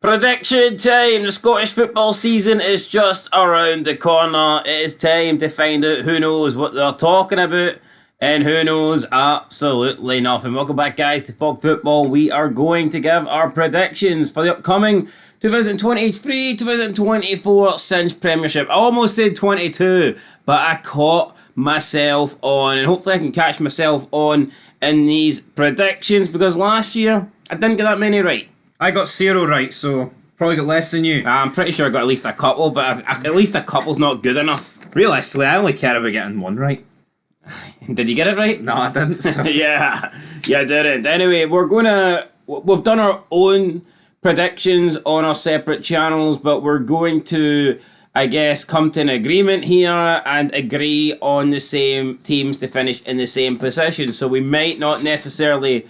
Prediction time! The Scottish football season is just around the corner. It is time to find out who knows what they're talking about and who knows absolutely nothing. Welcome back, guys, to Fog Football. We are going to give our predictions for the upcoming 2023-2024 Cinch Premiership. I almost said 22, but I caught myself on, and hopefully I can catch myself on in these predictions because last year I didn't get that many right. I got 0 right, so probably got less than you. I'm pretty sure I got at least a couple, but at least a couple's not good enough. Realistically, I only care about getting 1 right. Did you get it right? No, I didn't. So. Yeah, I didn't. Anyway, we've done our own predictions on our separate channels, but we're going to, I guess, come to an agreement here and agree on the same teams to finish in the same position. So we might not necessarily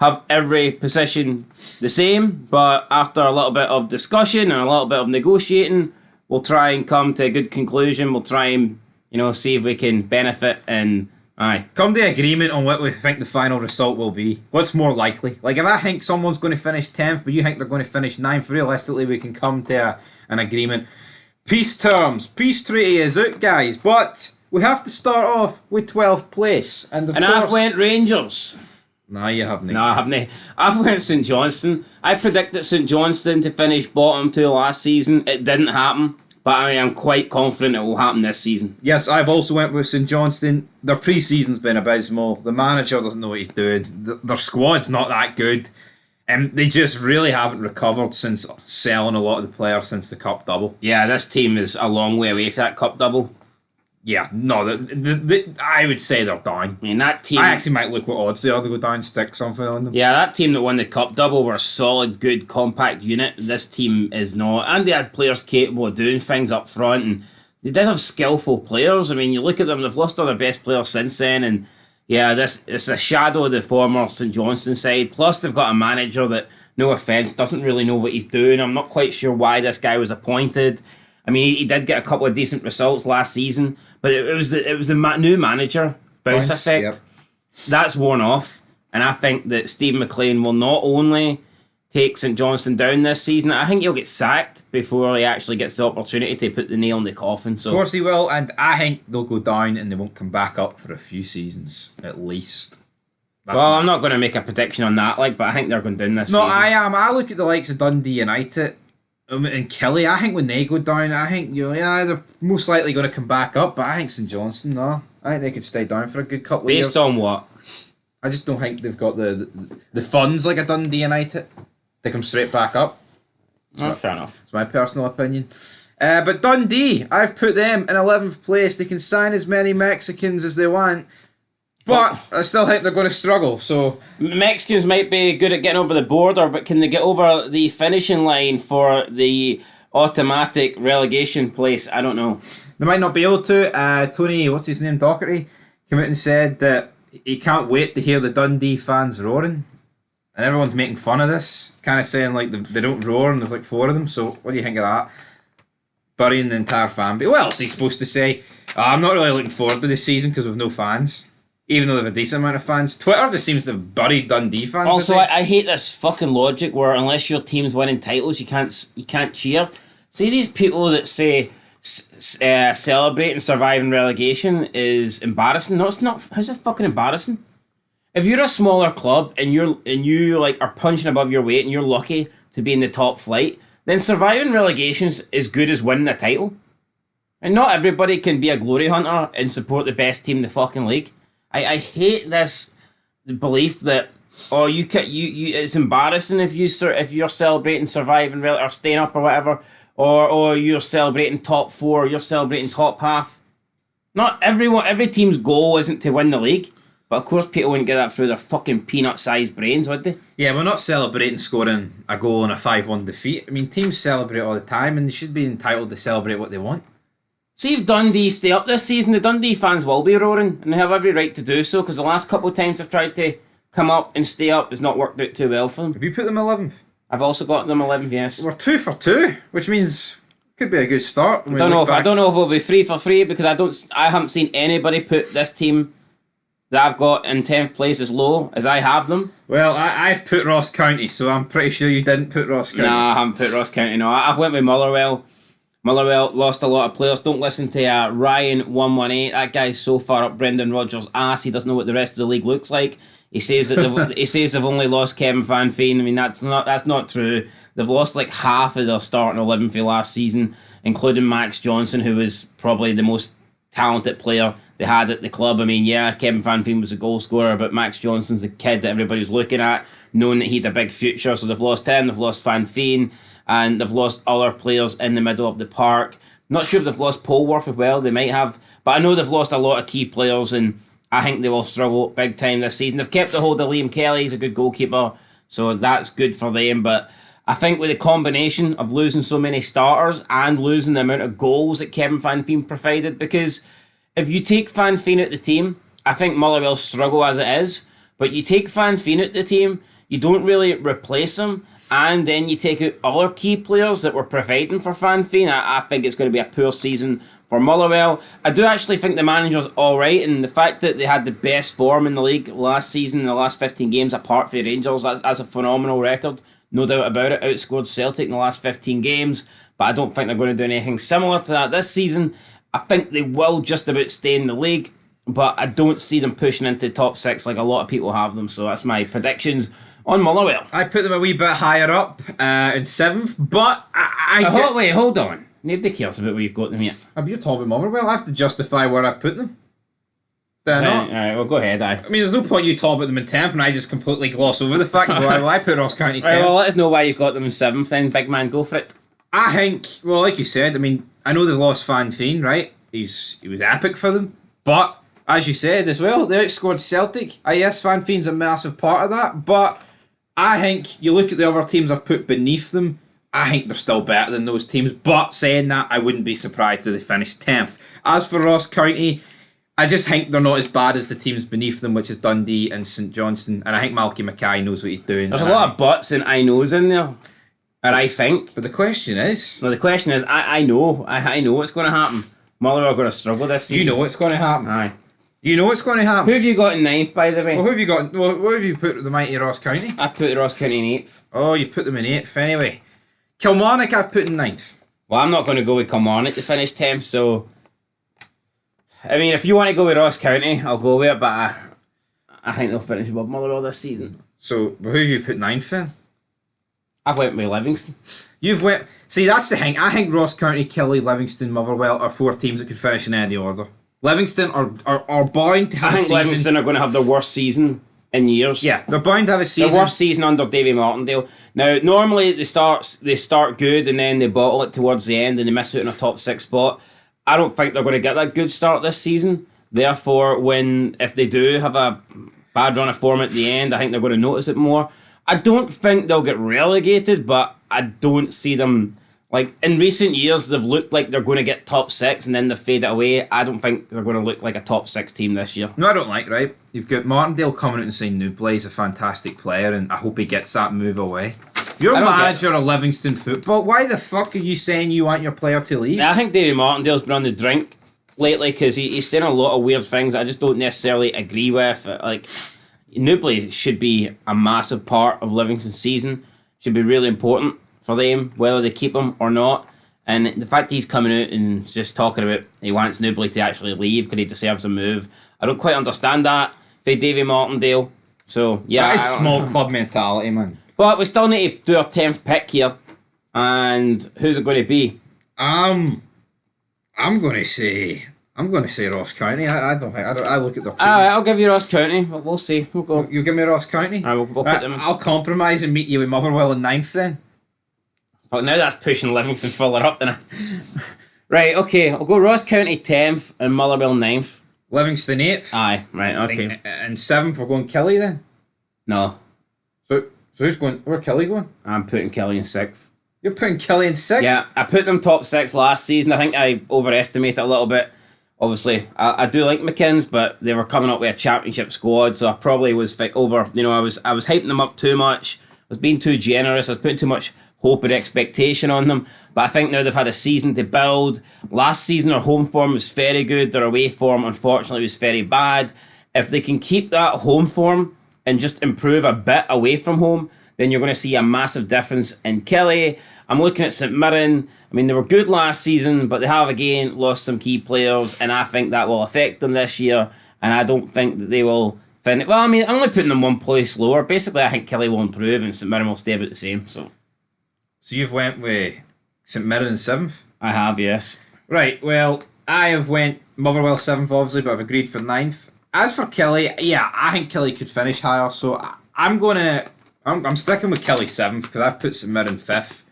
have every position the same, but after a little bit of discussion and a little bit of negotiating, we'll try and come to a good conclusion. We'll try and, see if we can benefit and come to agreement on what we think the final result will be. What's more likely? Like, if I think someone's going to finish 10th, but you think they're going to finish 9th, realistically, we can come to an agreement. Peace terms. Peace treaty is out, guys. But we have to start off with 12th place. And I've went Rangers. No, you haven't. No, I haven't. I've went St Johnstone. I predicted St Johnstone to finish bottom 2 last season. It didn't happen, but I'm quite confident it will happen this season. Yes, I've also went with St Johnstone. Their pre-season's been abysmal. The manager doesn't know what he's doing. Their squad's not that good. And they just really haven't recovered since selling a lot of the players since the Cup double. Yeah, this team is a long way away from that Cup double. Yeah, no, I would say they're down. I mean, that team... I actually might look what odds they are to go down, stick something on them. Yeah, that team that won the Cup double were a solid, good, compact unit. This team is not. And they had players capable of doing things up front, and they did have skillful players. I mean, you look at them, they've lost all their best players since then, and yeah, it's a shadow of the former St Johnstone side. Plus, they've got a manager that, no offence, doesn't really know what he's doing. I'm not quite sure why this guy was appointed. I mean, he did get a couple of decent results last season, but it was the new manager bounce effect. Yep. That's worn off, and I think that Steve McLean will not only take St Johnstone down this season, I think he'll get sacked before he actually gets the opportunity to put the nail in the coffin. So, of course he will, and I think they'll go down and they won't come back up for a few seasons at least. I'm not going to make a prediction on that, but I think they're going down this season. No, I am. I look at the likes of Dundee United and Kelly. I think when they go down, I think they're most likely going to come back up. But I think St Johnstone, no, I think they could stay down for a good couple of years. Based on what? I just don't think they've got the funds like a Dundee United to come straight back up. Fair enough. It's my personal opinion. But Dundee, I've put them in 11th place. They can sign as many Mexicans as they want. But I still think they're going to struggle. So Mexicans might be good at getting over the border, but can they get over the finishing line for the automatic relegation place? I don't know. They might not be able to. Tony, what's his name, Docherty, came out and said that he can't wait to hear the Dundee fans roaring. And everyone's making fun of this, kind of saying like they don't roar and there's like 4 of them. So what do you think of that? Burying the entire fan base. What else is he supposed to say? I'm not really looking forward to this season because we've no fans. Even though they have a decent amount of fans. Twitter just seems to have buried Dundee fans. Also, I hate this fucking logic where unless your team's winning titles, you can't cheer. See, these people that say celebrating surviving relegation is embarrassing. No, it's not. How's it fucking embarrassing? If you're a smaller club and you are punching above your weight and you're lucky to be in the top flight, then surviving relegation's as good as winning a title. And not everybody can be a glory hunter and support the best team in the fucking league. I hate this belief that it's embarrassing if you're celebrating surviving or staying up or whatever, or you're celebrating top 4, or you're celebrating top half. Not every team's goal isn't to win the league, but of course people wouldn't get that through their fucking peanut-sized brains, would they? Yeah, we're not celebrating scoring a goal in a 5-1 defeat. I mean, teams celebrate all the time, and they should be entitled to celebrate what they want. See if Dundee stay up this season, the Dundee fans will be roaring, and they have every right to do so, because the last couple of times they've tried to come up and stay up, it's not worked out too well for them. Have you put them 11th? I've also got them 11th, yes. We're 2 for 2, which means it could be a good start. I don't know if it'll be 3 for 3, because I haven't seen anybody put this team that I've got in 10th place as low as I have them. Well, I've put Ross County, so I'm pretty sure you didn't put Ross County. Nah, I haven't put Ross County. No, I went with Motherwell. Motherwell lost a lot of players. Don't listen to Ryan118. That guy's so far up Brendan Rodgers' ass. He doesn't know what the rest of the league looks like. He says that they've only lost Kevin Van Veen. I mean, that's not true. They've lost like half of their starting 11 for last season, including Max Johnson, who was probably the most talented player they had at the club. I mean, yeah, Kevin Van Veen was a goal scorer, but Max Johnson's the kid that everybody was looking at, knowing that he had a big future. So they've lost him. They've lost Van Veen. And they've lost other players in the middle of the park. Not sure if they've lost Polworth as well. They might have. But I know they've lost a lot of key players, and I think they will struggle big time this season. They've kept the hold of Liam Kelly. He's a good goalkeeper, so that's good for them. But I think with the combination of losing so many starters and losing the amount of goals that Kevin Van Veen provided, because if you take Van Veen out the team, I think Motherwell struggle as it is. But you take Van Veen out the team, you don't really replace him, and then you take out other key players that were providing for Van Veen. I think it's going to be a poor season for Motherwell. I do actually think the manager's alright, and the fact that they had the best form in the league last season in the last 15 games apart from the Rangers, that's a phenomenal record. No doubt about it. Outscored Celtic in the last 15 games, but I don't think they're going to do anything similar to that this season. I think they will just about stay in the league, but I don't see them pushing into top 6 like a lot of people have them, so that's my predictions on Motherwell. I put them a wee bit higher up in 7th, but wait, hold on. Nobody cares about where you've got them yet. You're talking about Motherwell. I have to justify where I've put them. They're not. Alright, well, go ahead. I mean, there's no point you talk about them in 10th and I just completely gloss over the fact that I put Ross County 10th. Right, well, let us know why you've got them in 7th then, big man. Go for it. I think, well, like you said, I mean, I know they've lost Van Veen, right? He was epic for them, but as you said as well, they outscored Celtic. Yes, Van Veen's a massive part of that, but I think you look at the other teams I've put beneath them, I think they're still better than those teams. But saying that, I wouldn't be surprised if they finished 10th. As for Ross County, I just think they're not as bad as the teams beneath them, which is Dundee and St Johnstone. And I think Malky Mackay knows what he's doing. There's a lot of buts and I knows in there. And I think. But the question is... Well, the question is, I know what's going to happen. Motherwell are going to struggle this season. You know what's going to happen. Aye. You know what's going to happen. Who have you got in 9th, by the way? Well, who have you got? Well, where have you put the mighty Ross County? I put Ross County in 8th. Oh, you put them in 8th anyway. Kilmarnock I've put in 9th. Well, I'm not going to go with Kilmarnock to finish 10th, so... I mean, if you want to go with Ross County, I'll go with it, but I think they'll finish above Motherwell this season. So, who have you put 9th then? I've went with Livingston. You've went... See, that's the thing. I think Ross County, Killie, Livingston, Motherwell are 4 teams that could finish in any order. Livingston are bound to have a season... I think Livingston are going to have their worst season in years. Yeah, they're bound to have a season. Their worst season under Davy Martindale. Now, normally they start good and then they bottle it towards the end and they miss out on a top 6 spot. I don't think they're going to get that good start this season. Therefore, if they do have a bad run of form at the end, I think they're going to notice it more. I don't think they'll get relegated, but I don't see them... Like, in recent years, they've looked like they're going to get top 6 and then they fade it away. I don't think they're going to look like a top 6 team this year. No, I don't like, right? You've got Martindale coming out and saying Newblay is a fantastic player and I hope he gets that move away. You're manager of Livingston Football. Why the fuck are you saying you want your player to leave? I think Davy Martindale's been on the drink lately because he's saying a lot of weird things I just don't necessarily agree with. Like, Newblay should be a massive part of Livingston's season. Should be really important for them, whether they keep him or not. And the fact that he's coming out and just talking about he wants Newblay to actually leave because he deserves a move, I don't quite understand that for Davy Martindale. So, yeah. That is small club mentality, man. But we still need to do our 10th pick here. And who's it going to be? I'm going to say Ross County. I look at their team. Alright, I'll give you Ross County. We'll see. We'll go. You give me Ross County? Alright, we'll put them. I'll compromise and meet you with Motherwell in 9th then. Well, now that's pushing Livingston further up, then. Right, okay. I'll go Ross County 10th and Motherwell 9th. Livingston 8th. Aye, right, okay. And 7th, we're going Killie then? No. So who's going? Where's Killie going? I'm putting Killie in 6th. You're putting Killie in 6th? Yeah, I put them top 6 last season. I think I overestimated a little bit. Obviously, I do like McKinn's, but they were coming up with a championship squad, so I probably was over. You know, I was hyping them up too much. I was being too generous. I was putting too much hope and expectation on them. But I think now they've had a season to build. Last season, their home form was very good. Their away form, unfortunately, was very bad. If they can keep that home form and just improve a bit away from home, then you're going to see a massive difference in Kelly. I'm looking at St Mirren. I mean, they were good last season, but they have again lost some key players, and I think that will affect them this year. And I don't think that they will finish. Well, I mean, I'm only putting them one place lower. Basically, I think Kelly will improve, and St Mirren will stay about the same. So you've went with St Mirren in 7th? I have, yes. Right, well, I have went Motherwell 7th, obviously, but I've agreed for 9th. As for Kelly, yeah, I think Kelly could finish higher, so I'm sticking with Kelly 7th because I've put St Mirren 5th.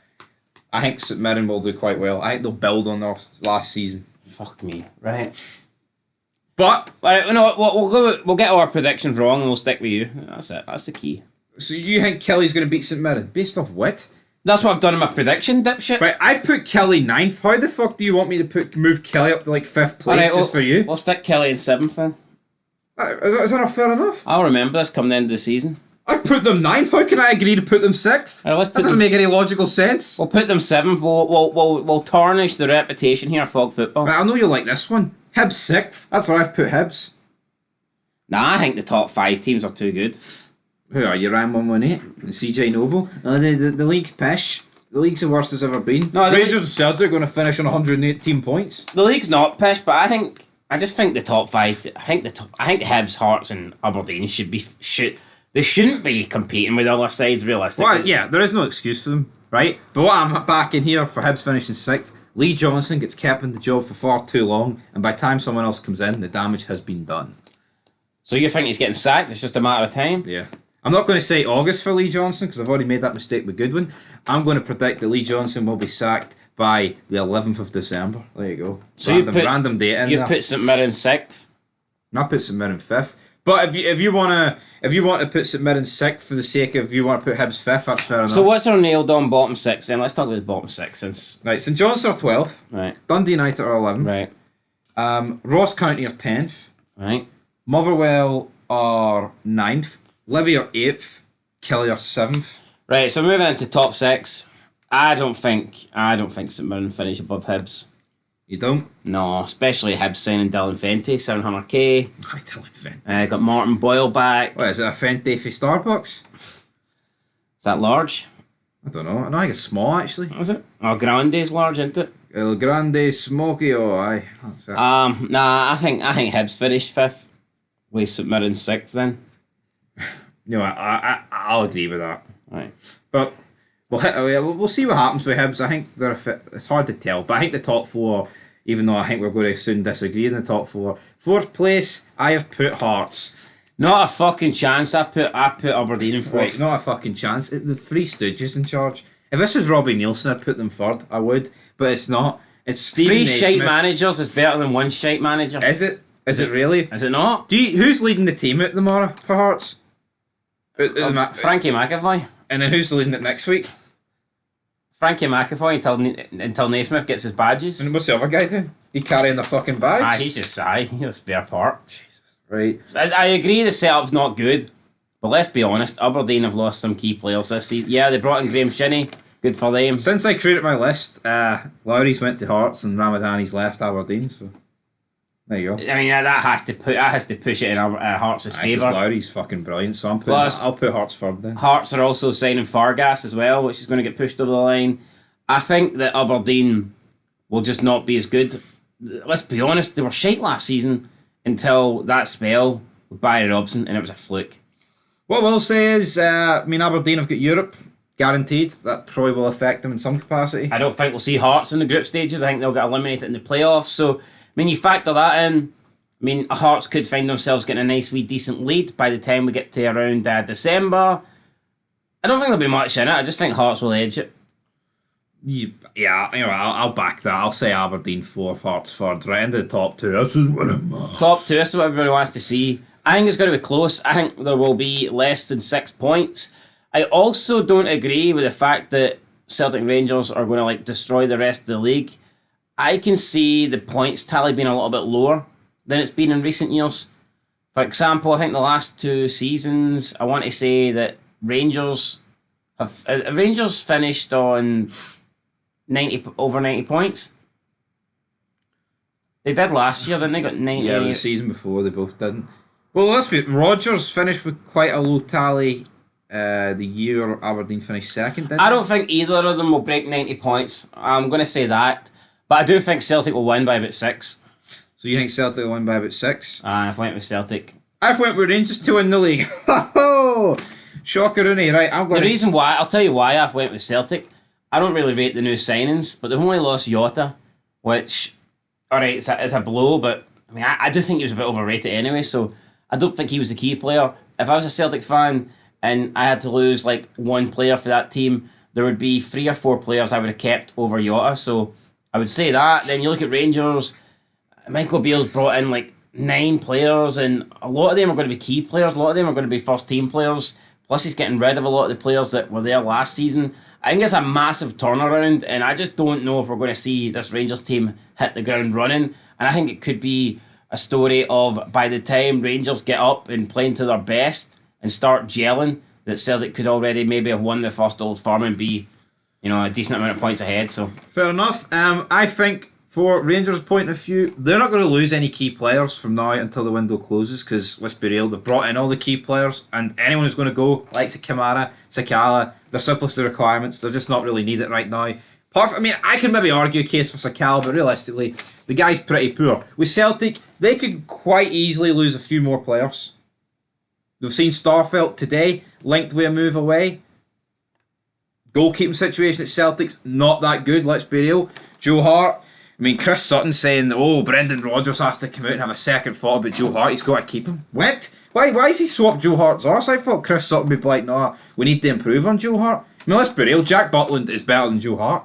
I think St Mirren will do quite well. I think they'll build on their last season. Fuck me, right? But right, you know what? We'll get our predictions wrong and we'll stick with you. That's it. That's the key. So you think Kelly's going to beat St Mirren based off what? That's what I've done in my prediction, dipshit. Right, I've put Kelly 9th. How the fuck do you want me to move Kelly up to like 5th place just for you? We'll stick Kelly in 7th then. Is that not fair enough? I'll remember this come the end of the season. I've put them 9th. How can I agree to put them 6th? Right, that doesn't make any logical sense. We'll put them 7th. We'll tarnish the reputation here of Fog Football. Right, I know you'll like this one. Hibs 6th. That's where I've put Hibs. Nah, I think the top 5 teams are too good. Who are you, Ryan 118 and CJ Noble? The league's pish. The league's the worst it's ever been. No, Rangers and Celtic are going to finish on 118 points. The league's not pish, but I just think the top 5. I think Hibs, Hearts, and Aberdeen they shouldn't be competing with other sides realistically. Well, yeah, there is no excuse for them, right? But what I'm backing here for Hibs finishing 6th, Lee Johnson gets kept in the job for far too long, and by the time someone else comes in, the damage has been done. So you think he's getting sacked? It's just a matter of time? Yeah. I'm not going to say August for Lee Johnson because I've already made that mistake with Goodwin. I'm going to predict that Lee Johnson will be sacked by the 11th of December. There you go. So random date in you there. Put St Mirren 6th? No, I put St Mirren 5th. But if you want to put St Mirren 6th for the sake of you want to put Hibs 5th, that's fair enough. So what's our nailed on bottom 6 then? Let's talk about the bottom 6 since... Right, St Johnstone are 12th. Right. Dundee United are 11th. Right. Ross County are 10th. Right. Motherwell are 9th. Livy are 8th. Kelly are 7th. Right, so moving into top 6, I don't think St Mirren finish above Hibs. You don't? No, especially Hibs signing Dylan Fenty, 700k. Hi, Dylan Fenty. Got Martin Boyle back. What is it, a Fenty for Starbucks? Is that large? I don't know. I know it's small actually. Is it? Oh, Grande's large, isn't it? El Grande Smoky, oh aye. That's it. Nah, I think Hibs finished 5th. With St Mirren 6th then. No, I'll agree with that. Right. But we'll see what happens with Hibs. I think it's hard to tell, but I think the top 4, even though I think we're going to soon disagree in the top 4. 4th place, I have put Hearts. Not a fucking chance. I put Aberdeen in 4th. Right, not a fucking chance. The Three Stooges in charge. If this was Robbie Nielsen, I'd put them 3rd. I would, but it's not. It's Stephen 3 Naismith. shite managers is better than 1 shite manager. Is it? Is it really? Is it not? Who's leading the team out tomorrow for Hearts? Frankie McAvoy. And then who's leading it next week? Frankie McAvoy until Naismith gets his badges. And what's the other guy doing? He carrying the fucking bags? He's just he'll spare part. Jesus. Right. I agree the setup's not good, but let's be honest, Aberdeen have lost some key players this season. Yeah, they brought in Graham Shinney. Good for them. Since I created my list, Lowry's went to Hearts and Ramadani's left Aberdeen, so there you go. I mean, that has to push it in Hearts' favour. Lowry's fucking brilliant, so I'll put Hearts 3rd then. Hearts are also signing Fargas as well, which is going to get pushed over the line. I think that Aberdeen will just not be as good. Let's be honest, they were shite last season until that spell with Barry Robson, and it was a fluke. What we'll say is, Aberdeen have got Europe guaranteed. That probably will affect them in some capacity. I don't think we'll see Hearts in the group stages. I think they'll get eliminated in the playoffs. So, you factor that in. Hearts could find themselves getting a nice wee decent lead by the time we get to around December. I don't think there'll be much in it. I just think Hearts will edge it. Yeah, I'll back that. I'll say Aberdeen 4th, Hearts 3rd, right into the top 2. This is what I'm Top 2, this is what everybody wants to see. I think it's going to be close. I think there will be less than 6 points. I also don't agree with the fact that Celtic Rangers are going to destroy the rest of the league. I can see the points tally being a little bit lower than it's been in recent years. For example, I think the last 2 seasons, I want to say that Rangers finished on over 90 points. They did last year, didn't they? Got 90. Yeah, the season before they both didn't. Well, let's be. Rodgers finished with quite a low tally. The year Aberdeen finished second. I don't think either of them will break 90 points. I'm going to say that, but I do think Celtic will win by about 6. So you think Celtic will win by about 6? I've went with Celtic. I've went with Rangers to win the league. Shockeroonie, right? The reason why, I'll tell you why I've went with Celtic. I don't really rate the new signings, but they've only lost Jota, which, alright, it's a blow, but I mean, I do think he was a bit overrated anyway, so I don't think he was the key player. If I was a Celtic fan and I had to lose like one player for that team, there would be 3 or 4 players I would have kept over Jota, so I would say that. Then you look at Rangers, Michael Beale's brought in like 9 players, and a lot of them are going to be key players, a lot of them are going to be first team players, plus he's getting rid of a lot of the players that were there last season. I think it's a massive turnaround, and I just don't know if we're going to see this Rangers team hit the ground running, and I think it could be a story of by the time Rangers get up and playing to their best and start gelling, that Celtic could already maybe have won the first Old Firm and be, you know, a decent amount of points ahead. So fair enough. I think for Rangers' point of view, they're not going to lose any key players from now until the window closes, because let's be real, they've brought in all the key players, and anyone who's going to go, like Kamara, Sakala, they're surplus to requirements. They're just not really needed right now. I mean, I can maybe argue a case for Sakala, but realistically, the guy's pretty poor. With Celtic, they could quite easily lose a few more players. We've seen Starfelt today linked with a move away. Goalkeeping situation at Celtic's not that good, let's be real. Joe Hart, I mean, Chris Sutton saying, oh, Brendan Rodgers has to come out and have a second thought about Joe Hart, he's got to keep him. What? Why has he swapped Joe Hart's arse? I thought Chris Sutton would be like, nah, we need to improve on Joe Hart. I mean, let's be real, Jack Butland is better than Joe Hart.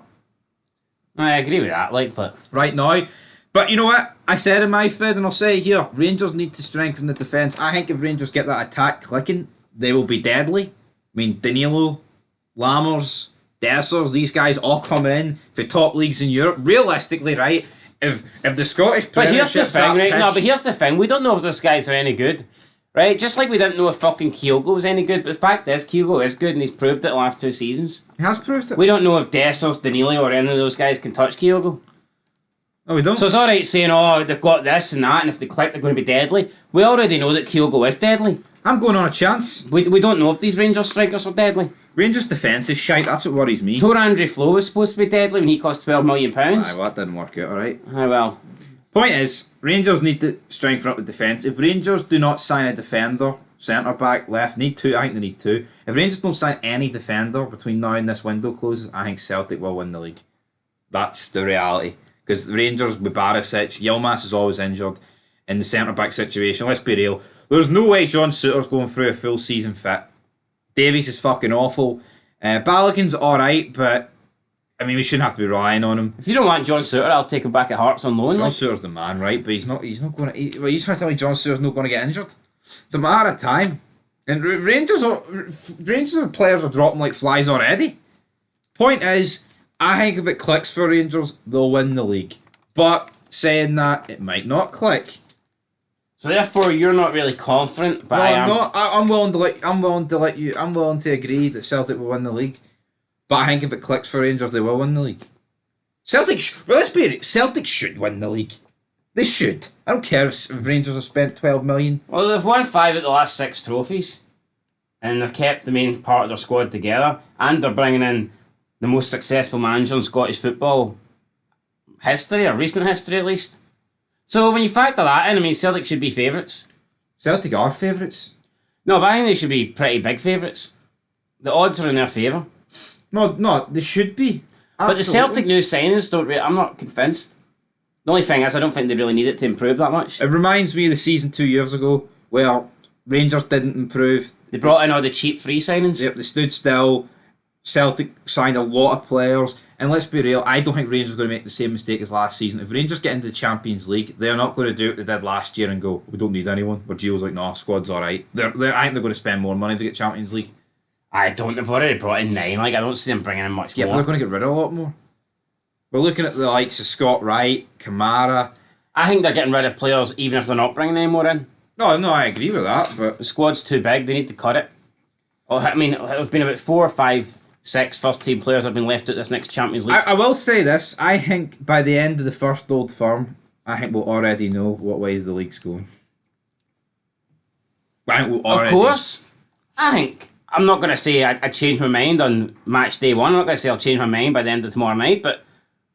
I agree with that, but right now. But you know what? I said in my feed, and I'll say it here, Rangers need to strengthen the defence. I think if Rangers get that attack clicking, they will be deadly. I mean, Danilo, Lammers, Dessers, these guys all coming in for top leagues in Europe. Realistically, right, if the Scottish Premiership's but here's the thing, we don't know if those guys are any good. Right, just like we didn't know if fucking Kyogo was any good, but the fact is, Kyogo is good and he's proved it the last 2 seasons. He has proved it. We don't know if Dessers, Danilo, or any of those guys can touch Kyogo. No, we don't. So it's alright saying, oh, they've got this and that, and if they click, they're going to be deadly. We already know that Kyogo is deadly. I'm going on a chance. We don't know if these Rangers strikers are deadly. Rangers defence is shite, that's what worries me. Andre Flo was supposed to be deadly when he cost £12 million. Aye, well, that didn't work out, alright. Aye, well. Point is, Rangers need to strengthen up the defence. If Rangers do not sign a defender, centre back, left, I think they need 2. If Rangers don't sign any defender between now and this window closes, I think Celtic will win the league. That's the reality. Because the Rangers with Barisic, Yilmaz is always injured in the centre back situation. Let's be real. There's no way John Souttar's going through a full season fit. Davies is fucking awful. Balogun's alright, but I mean, we shouldn't have to be relying on him. If you don't want John Souttar, I'll take him back at Hearts on loan. John Souttar's the man, right? But he's not going to. Well, you're trying to tell me John Souttar's not going to get injured? It's a matter of time. And Rangers players are dropping like flies already. Point is, I think if it clicks for Rangers, they'll win the league. But saying that, it might not click. So therefore, you're not really confident. But no, I am. I'm not. I'm willing to agree that Celtic will win the league. But I think if it clicks for Rangers, they will win the league. Celtic should win the league. They should. I don't care if Rangers have spent 12 million. Well, they've won 5 of the last 6 trophies, and they've kept the main part of their squad together, and they're bringing in the most successful manager in Scottish football history, or recent history at least. So when you factor that in, I mean, Celtic should be favourites. Celtic are favourites. No, but I think they should be pretty big favourites. The odds are in their favour. No, they should be. Absolutely. But the Celtic new signings don't really... I'm not convinced. The only thing is, I don't think they really need it to improve that much. It reminds me of the season 2 years ago, where Rangers didn't improve. They brought in all the cheap free signings. Yep, they stood still. Celtic signed a lot of players. And let's be real, I don't think Rangers are going to make the same mistake as last season. If Rangers get into the Champions League, they're not going to do what they did last year and go, we don't need anyone. Where Gio's like, nah, squad's alright. I think they're going to spend more money to get Champions League. I don't. They've already brought in 9. Like, I don't see them bringing in much more. Yeah, but they're going to get rid of a lot more. We're looking at the likes of Scott Wright, Kamara. I think they're getting rid of players even if they're not bringing any more in. No, I agree with that, but the squad's too big. They need to cut it. Oh, I mean, there's been about 4 or 5, 6 first-team players have been left at this next Champions League. I will say this. I think by the end of the first Old Firm, I think we'll already know what ways the league's going. I think we'll Of already... course. I think... I'm not going to say I changed my mind on match day 1. I'm not going to say I'll change my mind by the end of tomorrow night, but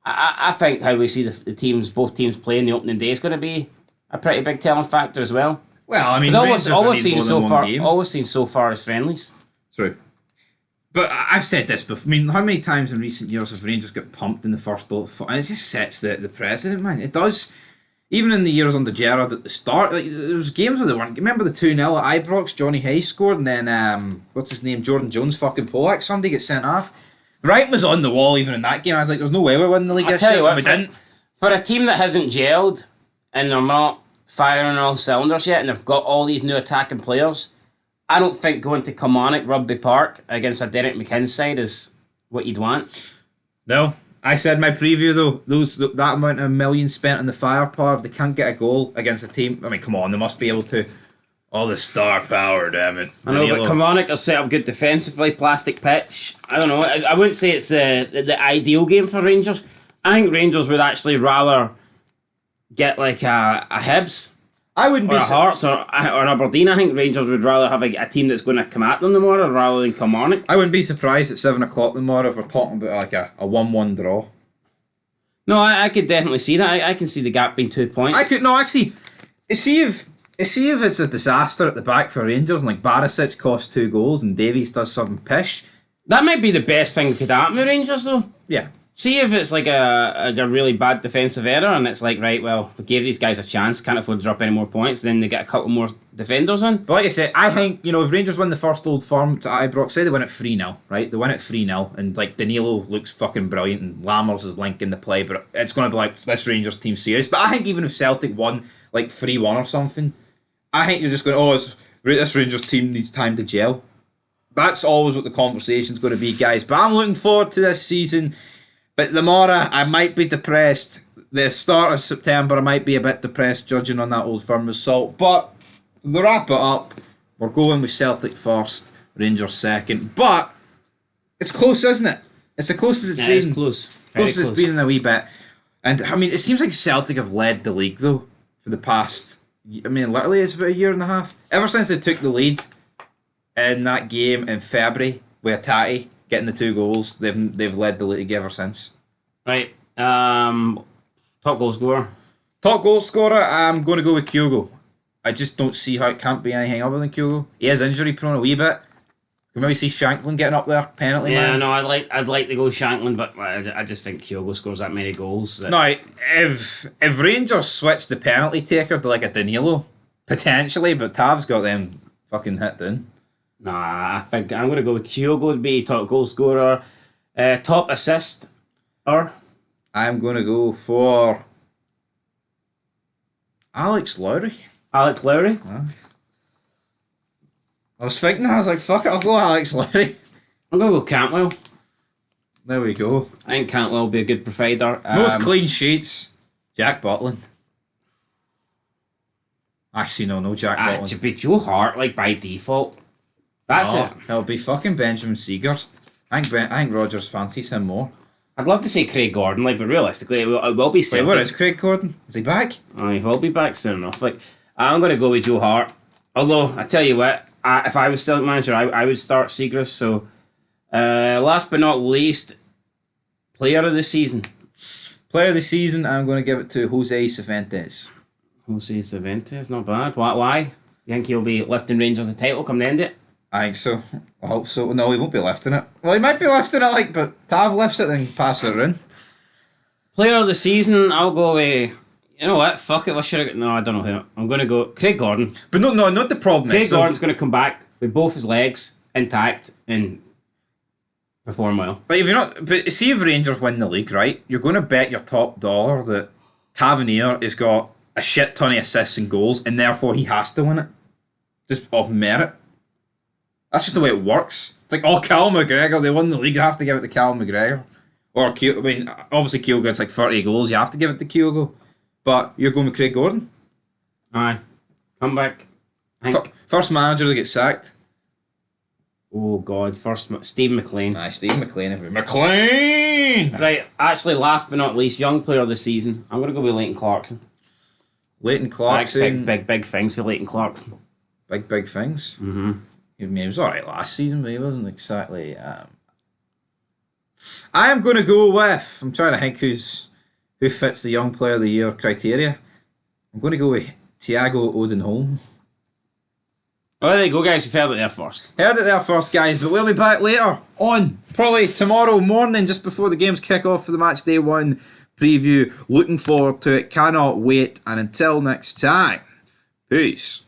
I think how we see the teams, both teams play in the opening day is going to be a pretty big telling factor as well. Well, I mean, always seen so far as friendlies. True. But I've said this before. I mean, how many times in recent years have Rangers got pumped in the first goal? And it just sets the precedent, man. It does. Even in the years under Gerrard at the start, like there was games where they weren't. Remember the 2-0 at Ibrox? Johnny Hayes scored, and then what's his name? Jordan Jones fucking Polak. Somebody gets sent off. Wright was on the wall even in that game. I was like, "There's no way we're winning the league this year." But we didn't. For a team that hasn't gelled and they're not firing on all cylinders yet, and they've got all these new attacking players, I don't think going to Kilmarnock Rugby Park against a Derek McKinn side is what you'd want. No. I said my preview though, that amount of millions spent on the firepower, if they can't get a goal against a team, I mean, come on, they must be able to. All the star power, damn it. I know, but Kilmarnock are set up good defensively, plastic pitch. I don't know, I wouldn't say it's the ideal game for Rangers. I think Rangers would actually rather get like a Hibs. I wouldn't or be a Hearts or an Aberdeen. I think Rangers would rather have a team that's going to come at them tomorrow rather than Kilmarnock. I wouldn't be surprised at 7 o'clock tomorrow if we're talking about like a 1-1 draw. No, I could definitely see that. I can see the gap being 2 points. I could no actually see if it's a disaster at the back for Rangers and like Barisic costs 2 goals and Davies does something pish. That might be the best thing that could happen with Rangers though. Yeah. See if it's like a really bad defensive error and it's like, right, well, we gave these guys a chance, can't afford to drop any more points, then they get a couple more defenders in. But like I said, I think, if Rangers win the first Old Firm to Ibrox, say they win it 3-0, right? They win it 3-0 and like Danilo looks fucking brilliant and Lammers is linking the play, but it's going to be like, this Rangers team serious. But I think even if Celtic won like 3-1 or something, I think you're just going, this Rangers team needs time to gel. That's always what the conversation's going to be, guys. But I'm looking forward to this season. But tomorrow, I might be depressed. The start of September, I might be a bit depressed judging on that Old Firm result. But to wrap it up, we're going with Celtic first, Rangers second. But it's close, isn't it? It's as close as it's been. It's close. Close as it's been in a wee bit. And I mean, it seems like Celtic have led the league though for the past. I mean, literally, it's about a year and a half. Ever since they took the lead in that game in February with Tati getting the 2 goals, they've led the league ever since. Right. Top goal scorer. Top goal scorer, I'm going to go with Kyogo. I just don't see how it can't be anything other than Kyogo. He is injury prone a wee bit. Can maybe see Shanklin getting up there, penalty man. Yeah, no, I'd like to go Shanklin, but I just think Kyogo scores that many goals. No, if Rangers switch the penalty taker to like a Danilo, potentially, but Tav's got them fucking hit down. Nah, I think I'm going to go with Kyogo to be top goal scorer. Top assist, or? I'm going to go for Alex Lowry. Alex Lowry? I was thinking, I was like, fuck it, I'll go Alex Lowry. I'm going to go Cantwell. There we go. I think Cantwell will be a good provider. Most clean sheets, Jack Butland. Actually, no Jack Butland. It should be Joe Hart, like, by default. That's it. It'll be fucking Benjamin Seaghurst. I think Rogers fancies him more. I'd love to say Craig Gordon, like, but realistically, it will be Celtic. Wait, where is Craig Gordon? Is he back? Oh, he will be back soon enough. Like, I'm going to go with Joe Hart. Although, I tell you what, if I was Celtic manager, I would start Seagrist. So, last but not least, player of the season. Player of the season, I'm going to give it to Jose Cervantes. Jose Cervantes, not bad. Why? You think he'll be lifting Rangers the title come the end of it? I think so. I hope so. No, he won't be lifting it. Well, he might be lifting it, but Tav lifts it and passes it in. Player of the season, I'll go with... You know what? Fuck it. What should I... No, I don't know who. I'm going to go... Craig Gordon. But no, not the problem. Craig Gordon's going to come back with both his legs intact and perform well. But see if Rangers win the league, right? You're going to bet your top dollar that Tavernier has got a shit ton of assists and goals, and therefore he has to win it. Just off merit. That's just the way it works. It's like, Cal McGregor, they won the league, you have to give it to Cal McGregor. Or, obviously Kyogo gets like 30 goals, you have to give it to Kyogo. But you're going with Craig Gordon? Aye. Come back. First manager to get sacked. Oh, God. First, Steve McLean. Aye, Steve McLean. McLean! Right, actually, last but not least, young player of the season. I'm going to go with Leighton Clarkson. Leighton Clarkson. Big things for Leighton Clarkson. big things. Mm-hmm. I mean, he was alright last season, but he wasn't exactly. I am going to go with. I'm trying to think who fits the Young Player of the Year criteria. I'm going to go with Thiago Odenholm. Oh, there you go, guys. You've heard it there first. Heard it there first, guys, but we'll be back later on, probably tomorrow morning, just before the games kick off for the match day 1 preview. Looking forward to it, cannot wait, and until next time, peace.